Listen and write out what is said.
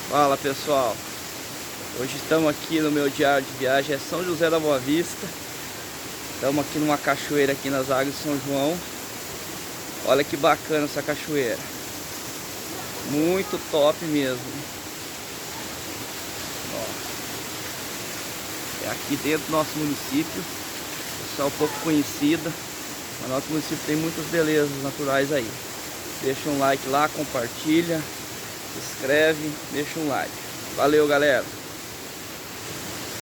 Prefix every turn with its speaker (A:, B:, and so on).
A: Fala pessoal, hoje estamos aqui no meu diário de viagem, é São José da Boa Vista. Estamos aqui numa cachoeira aqui nas águas de São João. Olha que bacana essa cachoeira, muito top mesmo. Ó, é aqui dentro do nosso município, pessoal pouco conhecida, mas nosso município tem muitas belezas naturais aí. Deixa um like lá, compartilha, se inscreve, deixa um like. Valeu, galera!